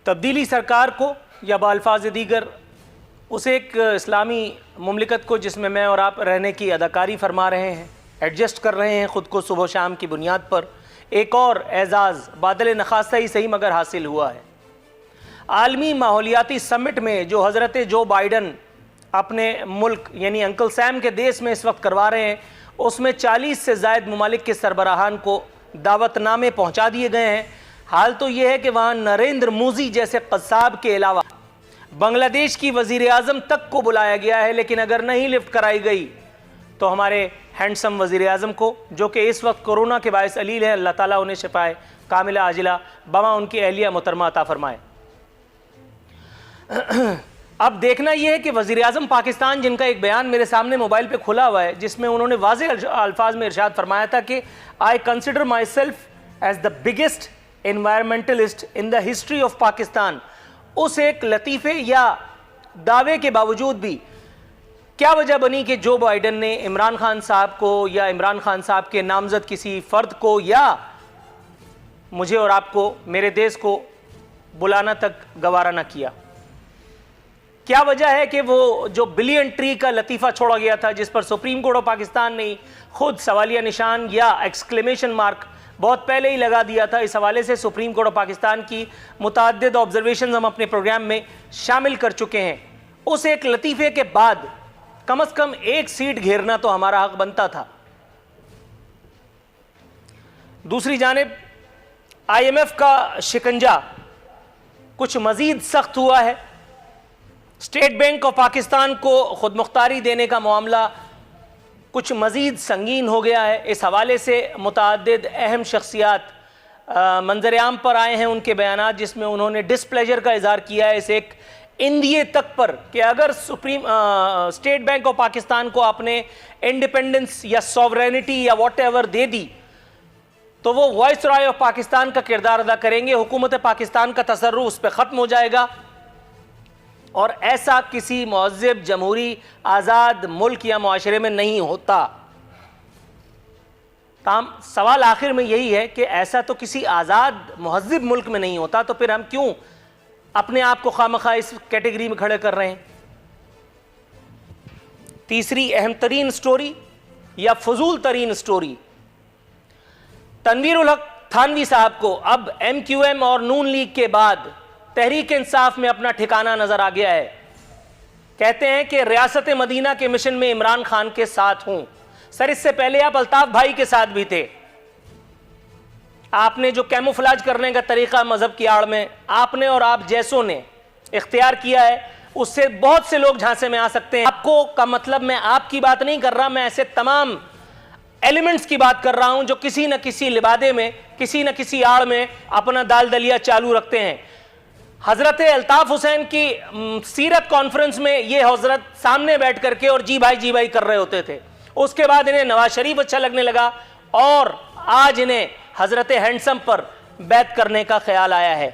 तब्दीली सरकार को या बाल्फाज दीगर उस एक इस्लामी मुमलिकत को जिसमें मैं और आप रहने की अदाकारी फरमा रहे हैं, एडजस्ट कर रहे हैं ख़ुद को सुबह शाम की बुनियाद पर, एक और एज़ाज़ बादल नखास्ता ही सही मगर हासिल हुआ है। आलमी माहौलियाती समिट में जो हज़रत जो बाइडन अपने मुल्क यानी अंकल सैम के देश में इस वक्त करवा रहे हैं, उसमें 40 से ज़ायद ममालिक के सरबराहान को दावतनामे पहुँचा दिए गए हैं। हाल तो ये है कि वहाँ नरेंद्र मोदी जैसे कस्साब के अलावा बांग्लादेश की वज़ीर आज़म तक को बुलाया गया है, लेकिन अगर नहीं लिफ्ट कराई गई तो हमारे हैंडसम वज़ीर आज़म को, जो कि इस वक्त कोरोना के बायस अलील है, अल्लाह ताला उन्हें शिफाए कामिला आजिला बमा उनकी अहलिया मुहतरमा अता फरमाए। अब देखना यह है कि वज़ीर आज़म पाकिस्तान, जिनका एक बयान मेरे सामने मोबाइल पे खुला हुआ है, जिसमें उन्होंने वाज़ेह अल्फाज में इरशाद फरमाया था कि I consider myself as the biggest environmentalist in the history of Pakistan. उस एक लतीफ़े या दावे के बावजूद भी क्या वजह बनी कि जो बाइडन ने इमरान खान साहब को या इमरान खान साहब के नामजद किसी फ़र्द को या मुझे और आपको, मेरे देश को बुलाना तक गवारा न किया? क्या वजह है कि वो जो बिलियन ट्री का लतीफ़ा छोड़ा गया था, जिस पर सुप्रीम कोर्ट ऑफ पाकिस्तान ने खुद सवालिया निशान या एक्सक्लेमेशन मार्क बहुत पहले ही लगा दिया था? इस हवाले से सुप्रीम कोर्ट ऑफ पाकिस्तान की मुतअद्दिद ऑब्जर्वेशन हम अपने प्रोग्राम में शामिल कर चुके हैं। उस एक लतीफ़े के बाद कम से कम एक सीट घेरना तो हमारा हक बनता था। दूसरी जानिब IMF का शिकंजा कुछ मजीद सख्त हुआ है। स्टेट बैंक ऑफ पाकिस्तान को खुद मुख्तारी देने का मामला कुछ मजीद संगीन हो गया है। इस हवाले से मुतअद्दिद अहम शख्सियात मंजर आम पर आए हैं, उनके बयानात, जिसमें उन्होंने डिसप्लेजर का इजहार किया है इस एक इंदिए तक पर कि अगर स्टेट बैंक ऑफ पाकिस्तान को अपने इंडिपेंडेंस या सॉवरेनिटी या वॉट एवर दे दी तो वो वॉइस रॉय ऑफ पाकिस्तान का किरदार अदा करेंगे, हुकूमत पाकिस्तान का तसर्रुफ उस पर ख़त्म हो जाएगा। और ऐसा किसी मुहज़्ज़ब जमहूरी आज़ाद मुल्क या मुआशरे में नहीं होता। ताम सवाल आखिर में यही है कि ऐसा तो किसी आज़ाद मुहज़्ज़ब मुल्क में नहीं होता, तो फिर हम क्यों अपने आप को खामखा इस कैटेगरी में खड़े कर रहे हैं? तीसरी अहम तरीन स्टोरी या फजूल तरीन स्टोरी, तनवीरुल हक थानवी साहब को अब MQM और नून लीग के बाद तहरीक इंसाफ में अपना ठिकाना नजर आ गया है। कहते हैं कि रियासत मदीना के मिशन में इमरान खान के साथ हूं। सर, इससे पहले आप अल्ताफ भाई के साथ भी थे। आपने जो कैमोफ्लेज करने का तरीका मजहब की आड़ में आपने और आप जैसों ने इख्तियार किया है, उससे बहुत से लोग झांसे में आ सकते हैं। आपको का मतलब मैं आपकी बात नहीं कर रहा, मैं ऐसे तमाम एलिमेंट्स की बात कर रहा हूं जो किसी न किसी लिबादे में, किसी न किसी आड़ में अपना दाल दलिया चालू रखते हैं। हजरत अल्ताफ हुसैन की सीरत कॉन्फ्रेंस में ये हजरत सामने बैठ करके और जी भाई कर रहे होते थे। उसके बाद इन्हें नवाज शरीफ अच्छा लगने लगा और आज इन्हें हजरत हैंडसम पर बैत करने का ख्याल आया है।